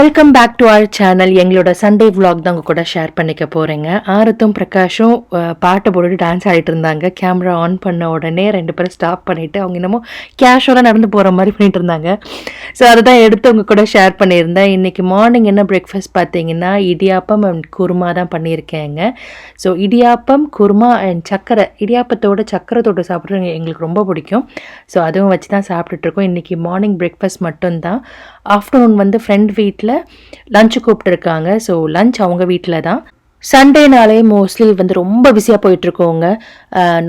Welcome back to our channel. எங்களோட Sunday vlog தான் உங்கள் கூட ஷேர் பண்ணிக்க போகிறேங்க. ஆரத்தும் பிரகாஷும் பாட்டை போட்டுட்டு டான்ஸ் ஆகிட்டு இருந்தாங்க. கேமரா ஆன் பண்ண உடனே 2 பேரும் ஸ்டாப் பண்ணிவிட்டு அவங்க இன்னமும் கேஷுவலாக நடந்து போகிற மாதிரி பண்ணிட்டு இருந்தாங்க. ஸோ அதை தான் எடுத்து உங்கள் கூட ஷேர் பண்ணியிருந்தேன். இன்றைக்கி மார்னிங் என்ன பிரேக்ஃபாஸ்ட் பார்த்தீங்கன்னா இடியாப்பம் அண்ட் குருமா தான் பண்ணியிருக்கேங்க. ஸோ இடியாப்பம் குருமா அண்ட் சக்கரை, இடியாப்பத்தோட சக்கரை தொட்டு சாப்பிட்றது எங்களுக்கு ரொம்ப பிடிக்கும். ஸோ அதுவும் வச்சு தான் சாப்பிட்டுட்ருக்கோம். இன்றைக்கி மார்னிங் பிரேக்ஃபாஸ்ட் மட்டும்தான். ஆஃப்டர்நூன் வந்து ஃப்ரெண்ட் வீட்டில் லஞ்சு கூப்பிட்டுருக்காங்க. ஸோ லஞ்ச் அவங்க வீட்டில் தான். சண்டேனாலே மோஸ்ட்லி வந்து ரொம்ப பிஸியாக போயிட்டுருக்கோங்க.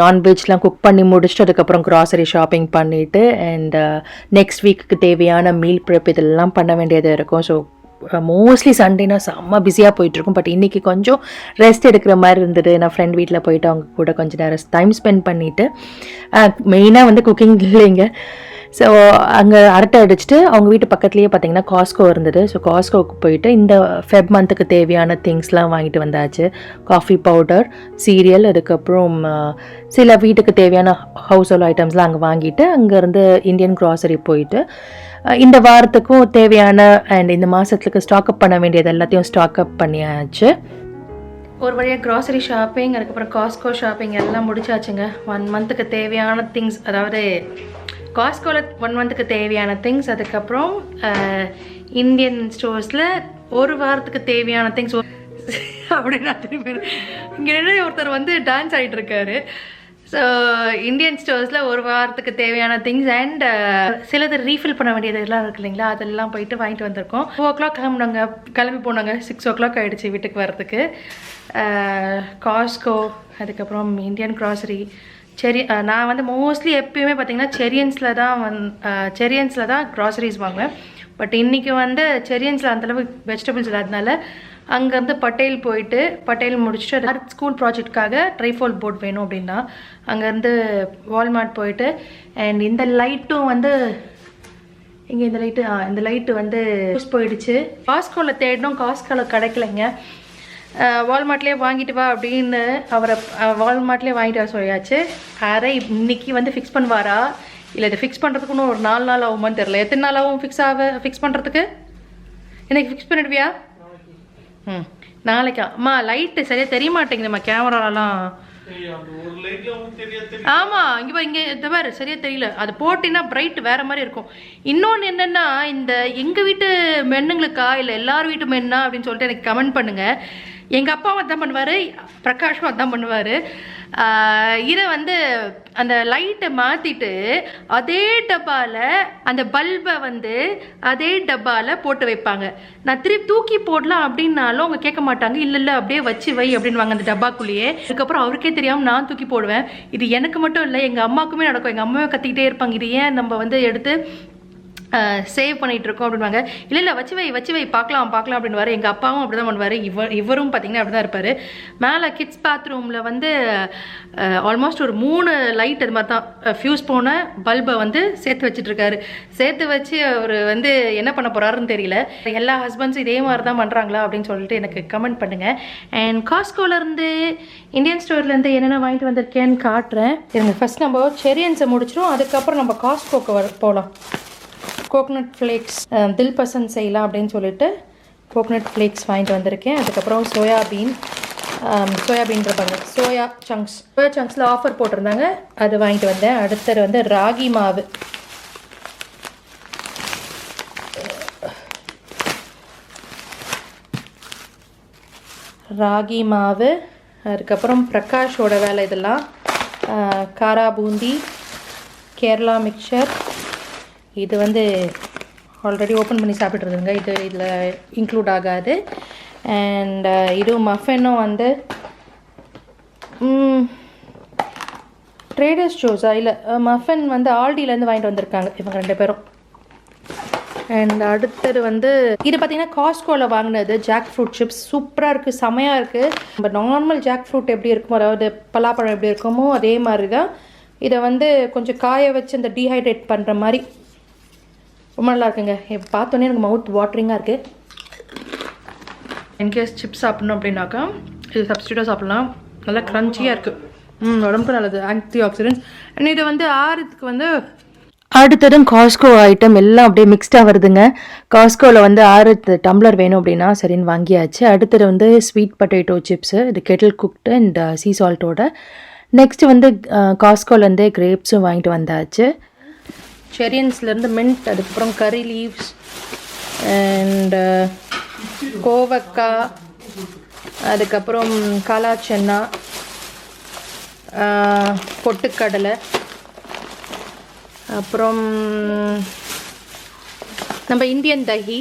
நான்வெஜ்லாம் குக் பண்ணி முடிச்சுட்டு அதுக்கப்புறம் க்ராசரி ஷாப்பிங் பண்ணிவிட்டு அண்ட் நெக்ஸ்ட் வீக்குக்கு தேவையான மீல் ப்ரெப் இதெல்லாம் பண்ண வேண்டியது இருக்கும். ஸோ மோஸ்ட்லி சண்டேனா செம்ம பிஸியாக போயிட்டுருக்கும். பட் இன்றைக்கி கொஞ்சம் ரெஸ்ட் எடுக்கிற மாதிரி இருந்தது. நான் ஃப்ரெண்ட் வீட்டில் போயிட்டு அவங்க கூட கொஞ்சம் நேரம் டைம் ஸ்பெண்ட் பண்ணிவிட்டு மெயினாக வந்து குக்கிங் இல்லைங்க. ஸோ அங்கே அரட்டை அடிச்சுட்டு அவங்க வீட்டு பக்கத்துலேயே பார்த்தீங்கன்னா காஸ்கோ இருந்தது. ஸோ காஸ்கோவுக்கு போயிட்டு இந்த ஃபெப் மந்த்துக்கு தேவையான திங்ஸ்லாம் வாங்கிட்டு வந்தாச்சு. காஃபி பவுடர், சீரியல், அதுக்கப்புறம் சில வீட்டுக்கு தேவையான ஹவுஸ் ஹோல்ட் ஐட்டம்ஸ்லாம் அங்கே வாங்கிட்டு அங்கேருந்து இந்தியன் க்ராசரி போயிட்டு இந்த வாரத்துக்கும் தேவையான அண்ட் இந்த மாதத்துக்கு ஸ்டாக்அப் பண்ண வேண்டியது எல்லாத்தையும் ஸ்டாக்அப் பண்ணியாச்சு. ஒரு வழியாக க்ராசரி ஷாப்பிங், அதுக்கப்புறம் காஸ்கோ ஷாப்பிங் எல்லாம் முடிச்சாச்சுங்க. 1 மந்த்துக்கு தேவையான திங்ஸ், அதாவது காஸ்கோவில் 1 மந்த்துக்கு தேவையான திங்ஸ், அதுக்கப்புறம் இந்தியன் ஸ்டோர்ஸில் 1 வாரத்துக்கு தேவையான திங்ஸ் அப்படின்னு திரும்பி இங்கே ஒருத்தர் வந்து டான்ஸ் ஆகிட்டு இருக்காரு. ஸோ இந்தியன் ஸ்டோர்ஸில் 1 வாரத்துக்கு தேவையான திங்ஸ் அண்ட் சிலது ரீஃபில் பண்ண வேண்டியது எல்லாம் இருக்கு இல்லைங்களா, அதெல்லாம் போயிட்டு வாங்கிட்டு வந்திருக்கோம். 2 o'clock கிளம்பி போனாங்க. 6 o'clock ஆகிடுச்சு வீட்டுக்கு வர்றதுக்கு. காஸ்கோ, அதுக்கப்புறம் இந்தியன் க்ராசரி, நான் வந்து மோஸ்ட்லி எப்பயுமே பார்த்தீங்கன்னா செரியன்ஸில் தான் க்ராசரிஸ் வாங்குவேன். பட் இன்றைக்கி வந்து செரியன்ஸில் அந்தளவு வெஜிடபிள்ஸ் இல்லாதனால அங்கேருந்து பட்டேல் போயிட்டு பட்டேல் முடிச்சுட்டு ஸ்கூல் ப்ராஜெக்டுக்காக ட்ரைஃபோல் போர்ட் வேணும் அப்படின்னா அங்கேருந்து வால்மார்ட் போயிட்டு அண்ட் இந்த லைட்டும் வந்து இங்கே இந்த லைட்டு வந்து யூஸ் போயிடுச்சு. காஸ்கோவில் தேடணும், காஸ்கோவில் கிடைக்கலைங்க. வால்மார்ட்லேயே வாங்கிட்டு வா அப்படின்னு அவரை வால்மார்ட்லேயே வாங்கிட்டு வர சொல்லியாச்சு. அரை இன்னைக்கு வந்து ஃபிக்ஸ் பண்ணுவாரா இல்லை இதை ஃபிக்ஸ் பண்ணுறதுக்கு இன்னும் ஒரு 4 நாள் ஆகுமான்னு தெரில. எத்தனை நாள் ஆகும் ஃபிக்ஸ் பண்ணுறதுக்கு? இன்னைக்கு ஃபிக்ஸ் பண்ணிடுவியா? நாளைக்கா? அம்மா லைட்டு சரியாக தெரிய மாட்டேங்குதும்மா கேமராலாம். ஆமாம், இங்கே இந்த மாதிரி சரியாக தெரியல. அது போட்டின்னா பிரைட் வேறு மாதிரி இருக்கும். இன்னொன்று என்னென்னா, இந்த எங்கள் வீட்டு மென்னுங்களுக்கா இல்லை எல்லார் வீட்டு மென்னா அப்படின்னு சொல்லிட்டு எனக்கு கமெண்ட் பண்ணுங்கள். எங்கள் அப்பாவும் அதான் பண்ணுவார், பிரகாஷும் அதான் பண்ணுவார். இதை வந்து அந்த லைட்டை மாற்றிட்டு அதே டப்பாவில் அந்த பல்பை வந்து அதே டப்பாவில் போட்டு வைப்பாங்க. நான் திருப்பி தூக்கி போடலாம் அப்படின்னாலும் அவங்க கேட்க மாட்டாங்க. இல்லை அப்படியே வச்சு வை அப்படின்வாங்க அந்த டப்பாக்குள்ளேயே. அதுக்கப்புறம் அவருக்கே தெரியாமல் நான் தூக்கி போடுவேன். இது எனக்கு மட்டும் இல்லை, எங்கள் அம்மாவுக்குமே நடக்கும். எங்கள் அம்மாவே கத்திக்கிட்டே இருப்பாங்க, இது ஏன் நம்ம வந்து எடுத்து சேவ் பண்ணிகிட்டு இருக்கோம் அப்படின்வாங்க. இல்லை வச்சு வை பார்க்கலாம் அப்படின்னு வர. எங்கள் அப்பாவும் அப்படி தான் பண்ணுவார். இவரும் பார்த்திங்கன்னா அப்படி தான் இருப்பார். மேலே கிட்ஸ் பாத்ரூமில் வந்து ஆல்மோஸ்ட் ஒரு 3 லைட் அது மாதிரி தான் ஃபியூஸ் போன பல்பை வந்து சேர்த்து வச்சு அவர் வந்து என்ன பண்ண போகிறாருன்னு தெரியல. எல்லா ஹஸ்பண்ட்ஸும் இதே மாதிரி தான் பண்ணுறாங்களா அப்படின்னு சொல்லிட்டு எனக்கு கமெண்ட் பண்ணுங்கள். அண்ட் காஸ்கோலேருந்து இந்தியன் ஸ்டோர்லேருந்து என்னென்ன வாங்கிட்டு வந்திருக்கேன்னு காட்டுறேன். இருங்க, ஃபஸ்ட் நம்ம செரியன்ஸை முடிச்சிடும், அதுக்கப்புறம் நம்ம காஸ்கோக்கு போகலாம். கோகனட் ஃப்ளேக்ஸ் தில் பசந்த் செய்யலாம் அப்படின்னு சொல்லிட்டு கோகனட் ஃப்ளேக்ஸ் வாங்கிட்டு வந்திருக்கேன். அதுக்கப்புறம் சோயாபீன் இருப்பாங்க, சோயா சங்க்ஸில் ஆஃபர் போட்டிருந்தாங்க, அது வாங்கிட்டு வந்தேன். அடுத்தது வந்து ராகி மாவு, அதுக்கப்புறம் பிரகாஷோட வேலை இதெல்லாம் காரா பூந்தி, கேரளா மிக்சர். இது வந்து ஆல்ரெடி ஓப்பன் பண்ணி சாப்பிட்ருதுங்க, இதில் இன்க்ளூட் ஆகாது. அண்ட் இதுவும் மஃபனும் வந்து ட்ரேடர்ஸ் ஜோஸா இல்லை மஃபன் வந்து ஆல்டிலேருந்து வாங்கிட்டு வந்திருக்காங்க இவங்க 2 பேரும். அண்ட் அடுத்தது வந்து இது பார்த்திங்கன்னா காஸ்கோவில் வாங்கினது ஜாக் ஃப்ரூட் சிப்ஸ். சூப்பராக இருக்குது, செமையாக இருக்குது. நம்ம நார்மல் ஜாக் ஃப்ரூட் எப்படி இருக்குமோ, அதாவது பலாப்பழம் எப்படி இருக்குமோ அதே மாதிரி தான். இதை வந்து கொஞ்சம் காய வச்சு இந்த டீஹைட்ரேட் பண்ணுற மாதிரி ரொம்ப நல்லா இருக்குங்க. இப்போ பார்த்தோன்னே எனக்கு மவுத் வாட்டரிங்காக இருக்குது. இன்கேஸ் சிப்ஸ் சாப்பிட்ணும் அப்படின்னாக்கா இது சப்ஸ்டியூட்டாக சாப்பிட்லாம். நல்லா க்ரன்ச்சியாக இருக்குது, உடம்புக்கு நல்லது, ஆன்டி ஆக்சிடென்ட்ஸ். அண்ட் இது வந்து ஆறுத்துக்கு வந்து அடுத்ததும் காஸ்கோ ஐட்டம் எல்லாம் அப்படியே மிக்ஸ்டாக வருதுங்க. காஸ்கோவில் வந்து 6 டம்ளர் வேணும் அப்படின்னா சரின்னு வாங்கியாச்சு. அடுத்தது வந்து ஸ்வீட் பொட்டேட்டோ சிப்ஸு, இது கெட்டில் குக்டு அண்ட் சீ சால்ட்டோட. நெக்ஸ்ட்டு வந்து காஸ்கோலேருந்தே கிரேப்ஸும் வாங்கிட்டு வந்தாச்சு. செரியன்ஸ்லேருந்து மின்ட், அதுக்கப்புறம் கறி லீவ்ஸ் அண்ட் கோவக்காய், அதுக்கப்புறம் காலா சென்னா, பொட்டுக்கடலை, அப்புறம் நம்ம இந்தியன் தஹி.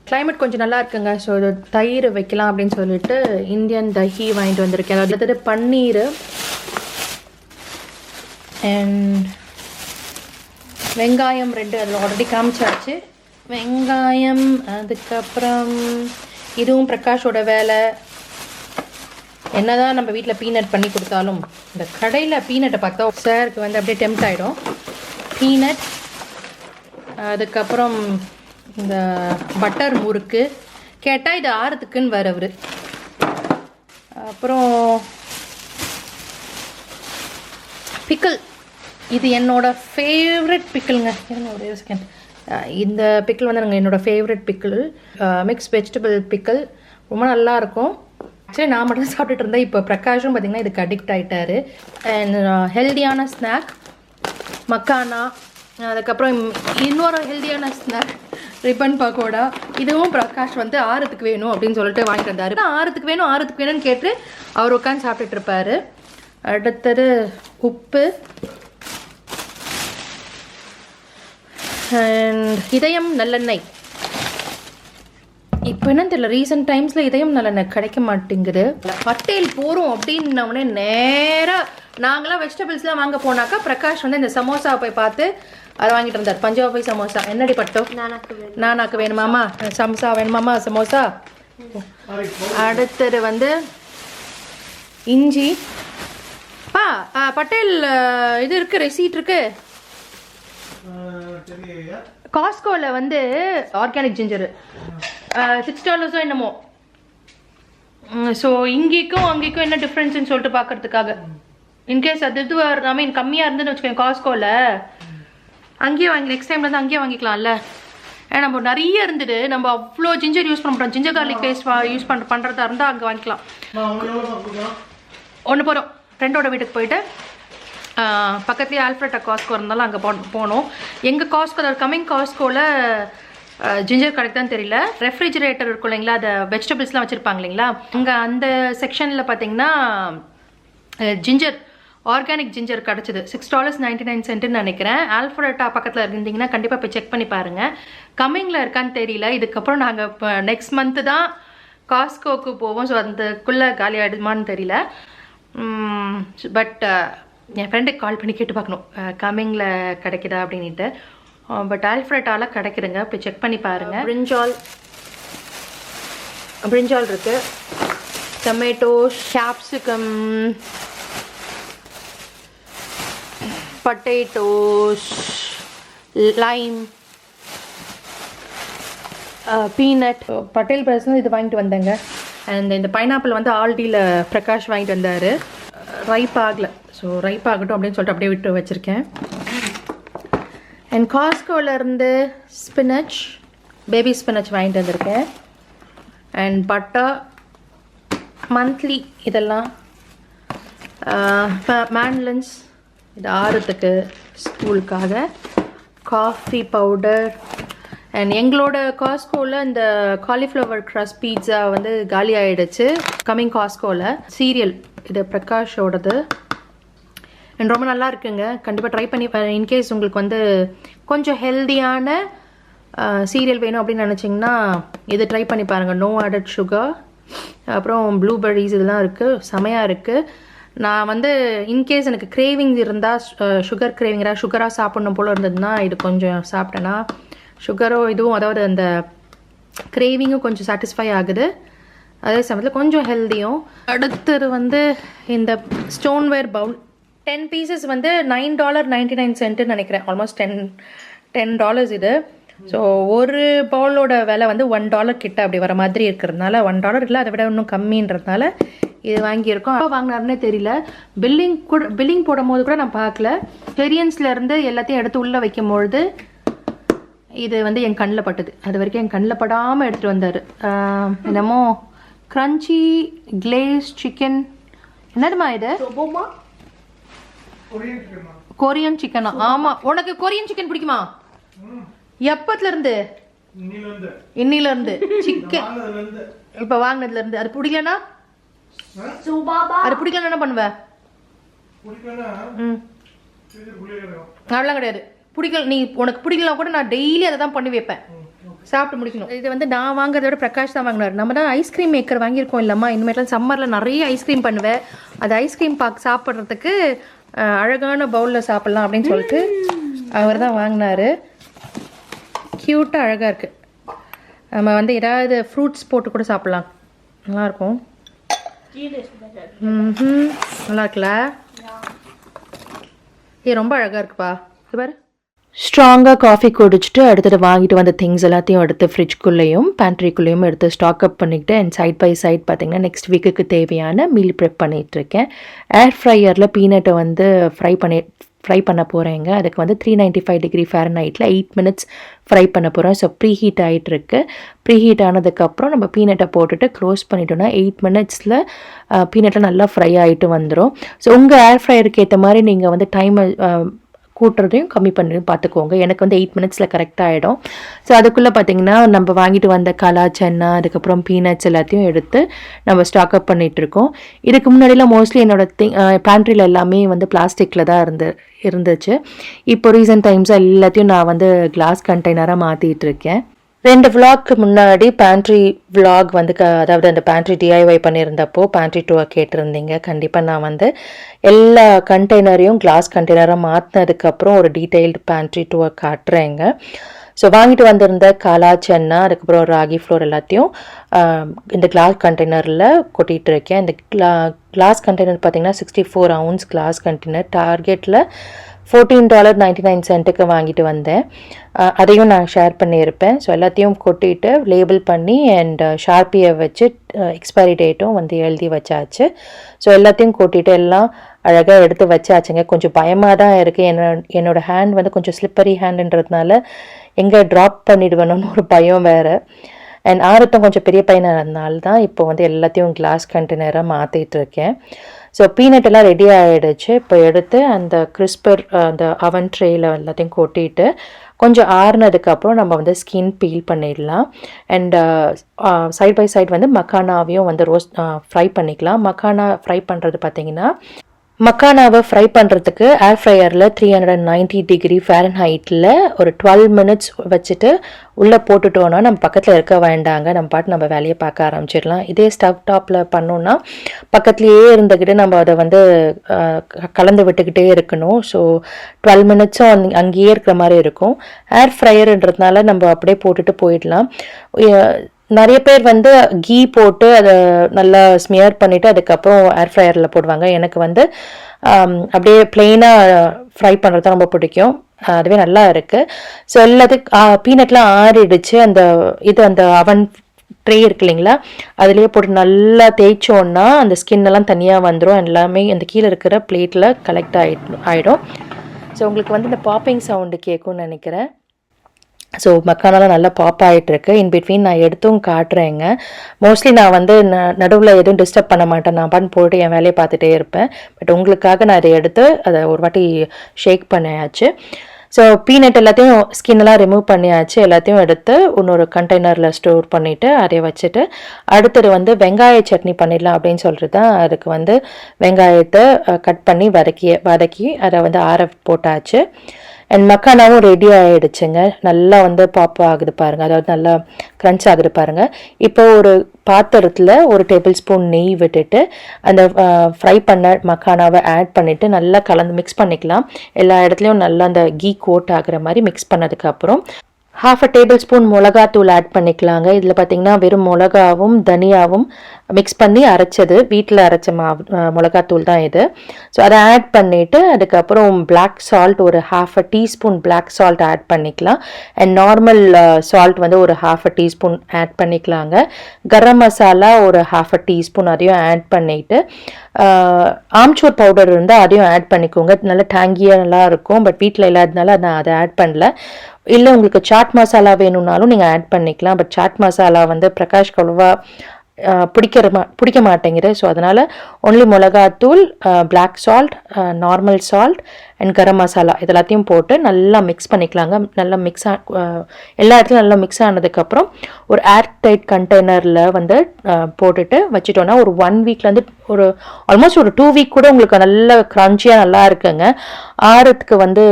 கிளைமேட் கொஞ்சம் நல்லா இருக்குங்க, ஸோ தயிர் வைக்கலாம் அப்படின்னு சொல்லிட்டு இந்தியன் தஹி வாங்கிட்டு வந்திருக்கேன். அடுத்தது பன்னீர் அண்ட் வெங்காயம் 2 அதில் ஆல்ரெடி காமிச்சாச்சு. வெங்காயம், அதுக்கப்புறம் இதுவும் பிரகாஷோட வேலை. என்னதான் நம்ம வீட்டில் பீனட் பண்ணி கொடுத்தாலும் இந்த கடையில் பீனட்டை பார்த்தா சாருக்கு வந்து அப்படியே டெம்ப்ட் ஆகிடும். பீனட், அதுக்கப்புறம் இந்த பட்டர் முறுக்கு கேட்டால் இது ஆறுத்துக்குன்னு வர அவர். அப்புறம் பிக்கிள், இது என்னோட ஃபேவரட் பிக்கிள்ங்க. ஒரே செகண்ட். இந்த பிக்கிள் வந்து நாங்கள் என்னோடய favourite pickle, mix vegetable pickle, ரொம்ப நல்லாயிருக்கும். ஆக்சுவலி நான் மட்டும் சாப்பிட்டுட்டு இருந்தேன், இப்போ பிரகாஷும் பார்த்திங்கன்னா இதுக்கு அடிக்ட் ஆகிட்டாரு. அண்ட் ஹெல்தியான ஸ்நாக் மக்கானா, அதுக்கப்புறம் இன்னொரு ஹெல்தியான ஸ்நாக் ரிப்பன் பக்கோடா. இதுவும் பிரகாஷ் வந்து ஆறுத்துக்கு வேணும் அப்படின்னு சொல்லிட்டு வாங்கிட்டு வந்தார். ஆறுத்துக்கு வேணும்னு கேட்டு அவர் உட்காந்து சாப்பிட்டுட்டு இருப்பார். அடுத்தது உப்பு அண்ட் இதயம் நல்லெண்ணெய். இப்போ என்னன்னு தெரியல, ரீசெண்ட் டைம்ஸில் இதயம் நல்லெண்ணெய் கிடைக்க மாட்டேங்குது. பட்டேல் போகிறோம் அப்படின்னோடனே நேராக நாங்களாம் வெஜிடபிள்ஸ்லாம் வாங்க போனாக்கா பிரகாஷ் வந்து இந்த சமோசா போய் பார்த்து அதை வாங்கிட்டு இருந்தார். பஞ்சாபி சமோசா. என்னடி பட்டோ? நானாக்கு வேணுமாமா சமோசா, வேணுமாமா சமோசா. அடுத்தது வந்து இஞ்சி. பட்டேல் இது இருக்குது, ரெசீட் இருக்குது. காஸ்கோவில் வந்து ஆர்கானிக் ஜிஞ்சரு $6 என்னமோ. ஸோ இங்கேக்கும் அங்கேக்கும் என்ன டிஃப்ரென்ஸ்ன்னு சொல்லிட்டு பார்க்கறதுக்காக, இன்கேஸ் அது இது கம்மியாக இருந்துன்னு வச்சுக்கோங்க காஸ்கோவில், அங்கேயே வாங்கி நெக்ஸ்ட் டைம்லேருந்து அங்கேயே வாங்கிக்கலாம்ல. ஏன்னா நம்ம நிறைய இருந்துட்டு நம்ம அவ்வளோ ஜிஞ்சர் யூஸ் பண்ண மாட்டோம். ஜிஞ்சர் கார்லிக் பேஸ்ட் யூஸ் பண்ணுறதா இருந்தால் அங்கே வாங்கிக்கலாம். ஒன்று போகிறோம், ஃப்ரெண்டோட வீட்டுக்கு போயிட்டு பக்கத்துலேயே ஆல்ஃப்ரெட்டா காஸ்கோ இருந்தாலும் அங்கே போனோம். எங்கள் காஸ்கோ, அதாவது கம்மிங் காஸ்கோவில் ஜிஞ்சர் கரெக்ட் தான் தெரியல, ரெஃப்ரிஜிரேட்டர் இருக்கும் இல்லைங்களா, அதை வெஜிடபிள்ஸ்லாம் வச்சுருப்பாங்க இல்லைங்களா, அங்கே அந்த செக்ஷனில் பார்த்தீங்கன்னா ஜிஞ்சர், ஆர்கானிக் ஜிஞ்சர் கிடச்சிது. $6.99 நினைக்கிறேன். ஆல்ஃப்ரெட்டா பக்கத்தில் இருந்தீங்கன்னா கண்டிப்பாக போய் செக் பண்ணி பாருங்கள். கம்மிங்கில் இருக்கான்னு தெரியல. இதுக்கப்புறம் நாங்கள் இப்போ நெக்ஸ்ட் மந்த்து தான் காஸ்கோவுக்கு போவோம். ஸோ அதுக்குள்ளே காலி ஆகிடுமான்னு தெரியல. பட் என் ஃப்ரெண்டுக்கு கால் பண்ணி கேட்டு பார்க்கணும் கம்மிங்கில் கிடைக்குதா அப்படின்ட்டு. பட் ஆல்ஃப்ரெட்டாவில் கிடைக்குதுங்க, போய் செக் பண்ணி பாருங்கள். பிரிஞ்சால் இருக்குது, tomato, capsicum, potatoes, Lime, peanut. Patel personal இது வாங்கிட்டு வந்தேங்க. அண்ட் இந்த பைனாப்பிள் வந்து ஆல்டியில் பிரகாஷ் வாங்கிட்டு வந்தார். ரைப் ஆகலை, ஸோ ரைப் ஆகட்டும் அப்படின்னு சொல்லிட்டு அப்படியே விட்டு வச்சுருக்கேன். அண்ட் காஸ்கோவிலேருந்து ஸ்பினச், பேபி ஸ்பினச் வாங்கிட்டு வந்திருக்கேன். அண்ட் பட்டர், மந்த்லி இதெல்லாம், மேண்ட்லன்ஸ் இது ஆறுத்துக்கு ஸ்கூலுக்காக, காஃபி பவுடர். அண்ட் எங்களோட காஸ்கோவில் இந்த காலிஃப்ளவர் க்ரஸ்ட் பீட்ஸா வந்து காலி ஆகிடுச்சு கம்மிங் காஸ்கோவில். சீரியல் இது பிரகாஷோடது அண்ட் ரொம்ப நல்லா இருக்குங்க, கண்டிப்பாக ட்ரை பண்ணி இன்கேஸ் உங்களுக்கு வந்து கொஞ்சம் ஹெல்தியான சீரியல் வேணும் அப்படின்னு நினச்சிங்கன்னா இது ட்ரை பண்ணி பாருங்கள். நோ ஆடட் சுகர், அப்புறம் ப்ளூபெர்ரிஸ் இதெல்லாம் இருக்குது, செமையாக இருக்குது. நான் வந்து இன்கேஸ் எனக்கு கிரேவிங்ஸ் இருந்தால், சுகர் கிரேவிங்காக சுகராக சாப்பிட்ணும் போல் இருந்ததுன்னா இது கொஞ்சம் சாப்பிட்டேன்னா சுகரோ இதுவும், அதாவது அந்த கிரேவிங்கும் கொஞ்சம் சாட்டிஸ்ஃபை ஆகுது, அதே சமயத்தில் கொஞ்சம் ஹெல்தியும். அடுத்தது வந்து இந்த ஸ்டோன்வேர் பவுல் 10 பீசஸ் வந்து $9.99 நினைக்கிறேன், ஆல்மோஸ்ட் $10 இது. ஸோ ஒரு பவுலோட விலை வந்து $1 கிட்ட அப்படி வர மாதிரி இருக்கிறதுனால, $1 இல்லை அதை விட இன்னும் கம்மின்றதுனால இது வாங்கியிருக்கோம். அப்போ வாங்கினாருன்னே தெரியல. பில்லிங் போடும் போது கூட நான் பார்க்கல. இருந்து எல்லாத்தையும் எடுத்து உள்ளே வைக்கும்பொழுது இது வந்து என் கண்ணில் பட்டது. அது வரைக்கும் என் கண்ணில் படாமல் எடுத்துகிட்டு வந்தார். என்னமோ க்ரன்ச்சி கிளேஸ் சிக்கன். என்னதுமா இது? கொரியன் சிக்கனா? ஆமாம். உனக்கு கொரியன் சிக்கன் பிடிக்குமா? எப்பத்துல இருந்து? இன்னில இருந்து சிக்கன் இப்போ வாங்கினதுல இருந்து. அது பிடிக்கலன்னா அது பிடிக்கலன்னா என்ன பண்ணுவ? அதெல்லாம் கிடையாது. பிடிக்கல, நீ உனக்கு பிடிக்கலாம் கூட நான் டெய்லி அதை தான் பண்ணி வைப்பேன். சாப்பிட்டு முடிக்கணும். இது வந்து நான் வாங்குறத விட பிரகாஷ் தான் வாங்கினார். நம்ம தான் ஐஸ்கிரீம் மேக்கர் வாங்கியிருக்கோம் இல்லம்மா. இனிமேலாம் சம்மரில் நிறைய ஐஸ்கிரீம் பண்ணுவேன். அது ஐஸ்கிரீம் பாக் சாப்பிட்றதுக்கு அழகான பவுலில் சாப்பிட்லாம் அப்படின்னு சொல்லிட்டு அவர் தான் வாங்கினார். க்யூட்டாக அழகாக இருக்குது. நம்ம வந்து ஏதாவது ஃப்ரூட்ஸ் போட்டு கூட சாப்பிட்லாம். நல்லாயிருக்கும். நல்லா இருக்குல்ல? ரொம்ப அழகாக இருக்குப்பா. இது பாரு. ஸ்ட்ராங்காக காஃபி குடிச்சிட்டு அடுத்தது வாங்கிட்டு வந்த திங்ஸ் எல்லாத்தையும் எடுத்து ஃப்ரிட்ஜ்குள்ளேயும் பேண்ட்ரிக்குள்ளேயும் எடுத்து ஸ்டாக் அப் பண்ணிக்கிட்டு அண்ட் சைட் பை சைட் பார்த்திங்கன்னா நெக்ஸ்ட் வீக்குக்கு தேவையான மீல் ப்ரிப் பண்ணிகிட்ருக்கேன். ஏர் ஃப்ரையரில் பீனட்டை வந்து ஃப்ரை பண்ண போகிறேங்க. அதுக்கு வந்து 395 டிகிரி ஃபேரன்ஹைட்டில் 8 மினிட்ஸ் ஃப்ரை பண்ண போகிறோம். ஸோ ப்ரீ ஹீட் ஆகிட்டுருக்கு. ப்ரீ ஹீட் ஆனதுக்கப்புறம் நம்ம பீனட்டை போட்டுட்டு க்ளோஸ் பண்ணிட்டோன்னா 8 மினிட்ஸில் பீனட்டில் நல்லா ஃப்ரை ஆகிட்டு வந்துடும். ஸோ உங்கள் ஏர் ஃப்ரையருக்கு ஏற்ற மாதிரி நீங்கள் வந்து டைமை கூட்டுறதையும் கம்மி பண்ணி பார்த்துக்கோங்க. எனக்கு வந்து 8 மினிட்ஸில் கரெக்டாக ஆகிடும். ஸோ அதுக்குள்ளே பார்த்திங்கன்னா நம்ம வாங்கிட்டு வந்த கலா சென்னா அதுக்கப்புறம் பீனட்ஸ் எல்லாத்தையும் எடுத்து நம்ம ஸ்டாக் அப் பண்ணிகிட்ருக்கோம். இதுக்கு முன்னாடிலாம் மோஸ்ட்லி என்னோடய பேண்ட்ரியில் எல்லாமே வந்து பிளாஸ்டிக்கில் தான் இருந்துச்சு. இப்போ ரீசன்ட் டைம்ஸாக எல்லாத்தையும் நான் வந்து கிளாஸ் கண்டெய்னராக மாற்றிட்டு இருக்கேன். 2 விளாக்கு முன்னாடி பேண்ட்ரி விளாக் வந்து அதாவது அந்த பேண்ட்ரி டிஐஒய் பண்ணியிருந்தப்போ பேண்ட்ரி டூரை கேட்டிருந்தீங்க. கண்டிப்பாக நான் வந்து எல்லா கண்டெய்னரையும் கிளாஸ் கண்டெய்னராக மாற்றினதுக்கப்புறம் ஒரு டீட்டெயில்டு பேண்ட்ரி டூரை காட்டுறேங்க. ஸோ வாங்கிட்டு வந்திருந்த காலா சென்னா அதுக்கப்புறம் ராகி ஃப்ளோர் எல்லாத்தையும் இந்த கிளாஸ் கண்டெய்னரில் கொட்டிகிட்டு இருக்கேன். இந்த கிளாஸ் கண்டெய்னர் பார்த்திங்கன்னா 64 ounce கிளாஸ் கண்டெய்னர். டார்கெட்டில் $14.99 வாங்கிட்டு வந்தேன். அதையும் நான் ஷேர் பண்ணியிருப்பேன். ஸோ எல்லாத்தையும் கொட்டிட்டு லேபிள் பண்ணி அண்ட் ஷார்ப்பியை வச்சு எக்ஸ்பைரி டேட்டும் வந்து எழுதி வச்சாச்சு. ஸோ எல்லாத்தையும் கொட்டிட்டு எல்லாம் அழகாக எடுத்து வச்சாச்சுங்க. கொஞ்சம் பயமாக தான் இருக்குது. என்னோடய ஹேண்ட் வந்து கொஞ்சம் ஸ்லிப்பரி ஹேண்டுன்றதுனால எங்கே ட்ராப் பண்ணிடுவேணும்னு ஒரு பயம் வேறு. அண்ட் ஆரத்தம் கொஞ்சம் பெரிய பையனாக இருந்தனால தான் இப்போ வந்து எல்லாத்தையும் கிளாஸ் கண்டெய்னராக மாற்றிட்டுருக்கேன். ஸோ பீனட் எல்லாம் ரெடி ஆகிடுச்சு. இப்போ எடுத்து அந்த கிறிஸ்பர் அந்த அவன் ட்ரேயில் எல்லாத்தையும் கொட்டிட்டு கொஞ்சம் ஆறுனதுக்கப்புறம் நம்ம வந்து ஸ்கின் பீல் பண்ணிடலாம். அண்ட் சைட் பை சைட் வந்து மக்கானாவையும் வந்து ஃப்ரை பண்ணிக்கலாம். மக்கானா ஃப்ரை பண்ணுறது பார்த்திங்கன்னா மக்கானாவை ஃப்ரை பண்ணுறதுக்கு ஏர் ஃப்ரையரில் 390 டிகிரி ஃபேரன்ஹைட்டில் ஒரு 12 மினிட்ஸ் வச்சுட்டு உள்ளே போட்டுட்டோன்னா நம்ம பக்கத்தில் இருக்க வேண்டாங்க. நம்ம பாட்டு நம்ம வேலையை பார்க்க ஆரம்பிச்சிடலாம். இதே ஸ்டவ் டாப்பில் பண்ணோன்னா பக்கத்துலேயே இருந்துக்கிட்டு நம்ம அதை வந்து கலந்து விட்டுக்கிட்டே இருக்கணும். ஸோ 12 மினிட்ஸும் அங்கேயே இருக்கிற மாதிரி இருக்கும். ஏர் ஃப்ரையர்ன்றதுனால நம்ம அப்படியே போட்டுட்டு போயிடலாம். நிறைய பேர் வந்து கீ போட்டு அதை நல்லா ஸ்மியர் பண்ணிவிட்டு அதுக்கப்புறம் ஏர் ஃப்ரையரில் போடுவாங்க. எனக்கு வந்து அப்படியே ப்ளெயினாக ஃப்ரை பண்ணுறது தான் ரொம்ப பிடிக்கும். அதுவே நல்லா இருக்குது. ஸோ எல்லாத்துக்கும் பீனட்லாம் ஆறிடுச்சு. அந்த அவன் ட்ரே இருக்கு இல்லைங்களா, அதுலேயே போட்டு நல்லா தேய்ச்சோன்னா அந்த ஸ்கின்னெல்லாம் தனியாக வந்துடும். எல்லாமே அந்த கீழே இருக்கிற பிளேட்டில் கலெக்ட் ஆகிடும். ஸோ உங்களுக்கு வந்து இந்த பாப்பிங் சவுண்டு கேட்கும்னு நினைக்கிறேன். ஸோ மக்கானாலாம் நல்லா பாப் ஆகிட்டுருக்கு. இன்பிட்வீன் நான் எடுத்தும் காட்டுறேங்க. மோஸ்ட்லி நான் வந்து நடுவில் எதுவும் டிஸ்டர்ப் பண்ண மாட்டேன். நான் பண்ணி போட்டு என் வேலையை பார்த்துட்டே இருப்பேன். பட் உங்களுக்காக நான் இதை எடுத்து அதை ஒரு வாட்டி ஷேக் பண்ணியாச்சு. ஸோ பீனட் எல்லாத்தையும் ஸ்கின்னெல்லாம் ரிமூவ் பண்ணியாச்சு. எல்லாத்தையும் எடுத்து இன்னொரு கண்டெய்னரில் ஸ்டோர் பண்ணிவிட்டு அதை வச்சுட்டு அடுத்தது வந்து வெங்காய சட்னி பண்ணிடலாம் அப்படின்னு சொல்லிட்டு தான் அதுக்கு வந்து வெங்காயத்தை கட் பண்ணி வதக்கி அதை வந்து ஆற போட்டாச்சு. அண்ட் மக்கானாவும் ரெடி ஆகிடுச்சுங்க. நல்லா வந்து பாப் ஆகுது பாருங்கள், அதாவது நல்லா க்ரன்ச் ஆகுது பாருங்கள். இப்போ ஒரு பாத்திரத்தில் ஒரு டேபிள் ஸ்பூன் நெய் விட்டுட்டு அந்த ஃப்ரை பண்ண மக்கானாவை ஆட் பண்ணிவிட்டு நல்லா கலந்து மிக்ஸ் பண்ணிக்கலாம். எல்லா இடத்துலையும் நல்லா அந்த கீ கோட் ஆகுற மாதிரி மிக்ஸ் பண்ணதுக்கப்புறம் 1/2 டேபிள் ஸ்பூன் மிளகாத்தூள் ஆட் பண்ணிக்கலாங்க. இதில் பார்த்தீங்கன்னா வெறும் மிளகாவும் தனியாவும் மிக்ஸ் பண்ணி அரைச்சது, வீட்டில் அரைச்ச மிளகாத்தூள் தான் இது. ஸோ அதை ஆட் பண்ணிவிட்டு அதுக்கப்புறம் பிளாக் சால்ட் ஒரு 1/2 டீஸ்பூன் பிளாக் சால்ட் ஆட் பண்ணிக்கலாம். அண்ட் நார்மல் சால்ட் வந்து ஒரு 1/2 டீஸ்பூன் ஆட் பண்ணிக்கலாங்க. கரம் மசாலா ஒரு 1/2 டீஸ்பூன் அதையும் ஆட் பண்ணிவிட்டு ஆம்ச்சூர் பவுடர் இருந்தால் அதையும் ஆட் பண்ணிக்கோங்க. நல்லா டேங்கியாக நல்லா இருக்கும். பட் வீட்டில் இல்லாததுனால நான் அதை ஆட் பண்ணல. இல்லை உங்களுக்கு சாட் மசாலா வேணும்னாலும் நீங்கள் ஆட் பண்ணிக்கலாம். பட் சாட் மசாலா வந்து பிரகாஷ்க்கு அவ்வளோவா பிடிக்க மாட்டேங்குது. ஸோ அதனால் ஒன்லி மிளகாத்தூள், black salt, normal salt and garam masala இதெல்லாத்தையும் போட்டு நல்லா மிக்ஸ் பண்ணிக்கலாங்க. நல்லா எல்லா இடத்துலையும் நல்லா மிக்ஸ் ஆனதுக்கப்புறம் ஒரு ஏர் டைட் கண்டெய்னரில் வந்து போட்டுட்டு வச்சுட்டோன்னா ஒரு 1 வீக்லேருந்து ஒரு ஆல்மோஸ்ட் ஒரு 2 வீக் கூட உங்களுக்கு நல்ல க்ரன்ச்சியாக நல்லா இருக்குங்க. ஆறுத்துக்கு வந்து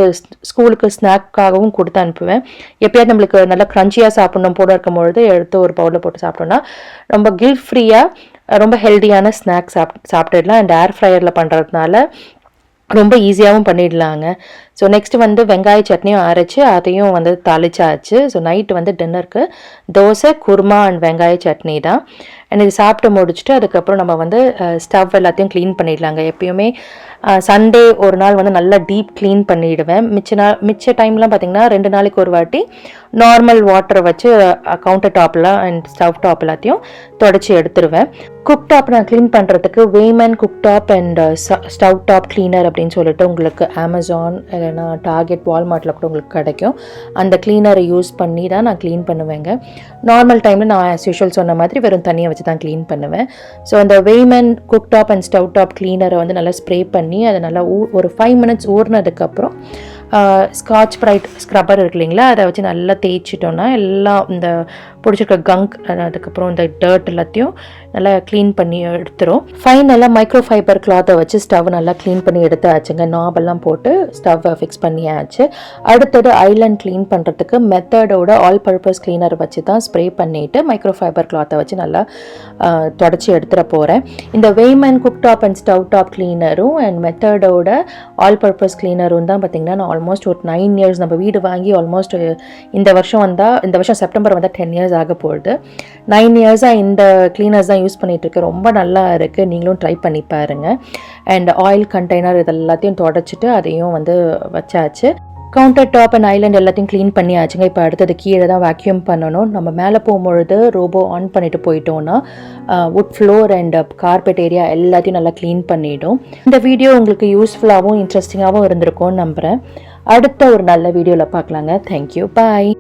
ஸ்கூலுக்கு ஸ்நாக்காகவும் கொடுத்து அனுப்புவேன். எப்பயாவது நம்மளுக்கு நல்லா க்ரன்ச்சியாக சாப்பிட்ணும் போட இருக்கும் பொழுது எடுத்து ஒரு பவுலில் போட்டு சாப்பிட்டோன்னா ரொம்ப கில்ட் ஃப்ரீயாக ரொம்ப ஹெல்த்தியான ஸ்நாக்ஸ் சாப்பிட்டுடலாம். அண்ட் ஏர் ஃப்ரையரில் பண்ணுறதுனால ரொம்ப ஈஸியாகவும் பண்ணிடலாங்க. ஸோ நெக்ஸ்ட் வந்து வெங்காய சட்னியும் அரைச்சி அதையும் வந்து தாளிச்சாச்சு. ஸோ நைட்டு வந்து டின்னருக்கு தோசை, குருமா அண்ட் வெங்காய சட்னி தான். அண்ட் இது சாப்பிட்டு முடிச்சுட்டு அதுக்கப்புறம் நம்ம வந்து ஸ்டவ் எல்லாத்தையும் க்ளீன் பண்ணிடலாங்க. எப்பயுமே சண்டே ஒரு நாள் வந்து நல்லா டீப் க்ளீன் பண்ணிவிடுவேன். மிச்ச டைம்லாம் பார்த்திங்கன்னா 2 நாளைக்கு ஒரு வாட்டி நார்மல் வாட்டரை வச்சு கவுண்டர் டாப்பில் அண்ட் ஸ்டவ் டாப் எல்லாத்தையும் தொடச்சி எடுத்துருவேன். குக் டாப் நான் க்ளீன் பண்ணுறதுக்கு வேமன் cook top and stove top cleaner அப்படின்னு சொல்லிட்டு உங்களுக்கு அமேசான் இல்லைனா டார்கெட், வால்மார்ட்டில் கூட உங்களுக்கு கிடைக்கும். அந்த க்ளீனரை யூஸ் பண்ணி தான் நான் க்ளீன் பண்ணுவேங்க. நார்மல் டைமில் நான் ஆஸ் யூஷுவல் சொன்ன மாதிரி வெறும் தண்ணியை வச்சு தான் க்ளீன் பண்ணுவேன். ஸோ அந்த Weiman cook top and stove top க்ளீனரை வந்து நல்லா ஸ்ப்ரே பண்ணி அதை நல்லா ஒரு 5 மினிட்ஸ் ஊறினதுக்கப்புறம் ஸ்காட்ச் ப்ரைட் ஸ்க்ரப்பர் இருக்கு இல்லைங்களா, அதை வச்சு நல்லா தேய்ச்சிட்டோன்னா எல்லாம் இந்த பிடிச்சிருக்க கங்க் அதுக்கப்புறம் இந்த டர்ட் எல்லாத்தையும் நல்லா க்ளீன் பண்ணி எடுத்துரும். ஃபைனலாக மைக்ரோ ஃபைபர் கிளாத்தை வச்சு ஸ்டவ் நல்லா க்ளீன் பண்ணி எடுத்தாச்சுங்க. நாபெல்லாம் போட்டு ஸ்டவ்வை ஃபிக்ஸ் பண்ணியாச்சு. அடுத்தது ஐலண்ட் க்ளீன் பண்ணுறதுக்கு மெத்தடோட ஆல் பர்பஸ் க்ளீனர் வச்சு தான் ஸ்ப்ரே பண்ணிவிட்டு மைக்ரோ ஃபைபர் கிளாத்தை வச்சு நல்லா தொடச்சி எடுத்துகிற போகிறேன். இந்த Weiman cook top and stove top க்ளீனரும் அண்ட் மெத்தடோட ஆல் பர்பஸ் க்ளீனரும் தான் பார்த்திங்கன்னா நான் ஆல்மோஸ்ட் ஒரு 9 இயர்ஸ், நம்ம வீடு வாங்கி ஆல்மோஸ்ட் இந்த வருஷம் செப்டம்பர் வந்தால் 10 இயர்ஸ் ஆக போகுது. 9 இயர்ஸாக இந்த க்ளீனர்ஸ் தான் யூஸ் பண்ணிகிட்ருக்கேன். ரொம்ப நல்லா இருக்குது, நீங்களும் ட்ரை பண்ணி பாருங்கள். அண்ட் ஆயில் கண்டெய்னர் இதெல்லாத்தையும் தொடச்சிட்டு அதையும் வந்து வச்சாச்சு. கவுண்டர் டாப் அண்ட் ஐலண்ட் எல்லாத்தையும் க்ளீன் பண்ணியாச்சுங்க. இப்போ அடுத்தது கீழே தான் வேக்யூம் பண்ணணும். நம்ம மேலே போகும்பொழுது ரோபோ ஆன் பண்ணிட்டு போயிட்டோன்னா wood floor and carpet area எல்லாத்தையும் நல்லா க்ளீன் பண்ணிவிடும். இந்த வீடியோ உங்களுக்கு யூஸ்ஃபுல்லாகவும் இன்ட்ரெஸ்டிங்காகவும் இருந்திருக்கும்னு நம்புகிறேன். அடுத்த ஒரு நல்ல வீடியோவில் பார்க்கலாங்க. தேங்க்யூ, பாய்.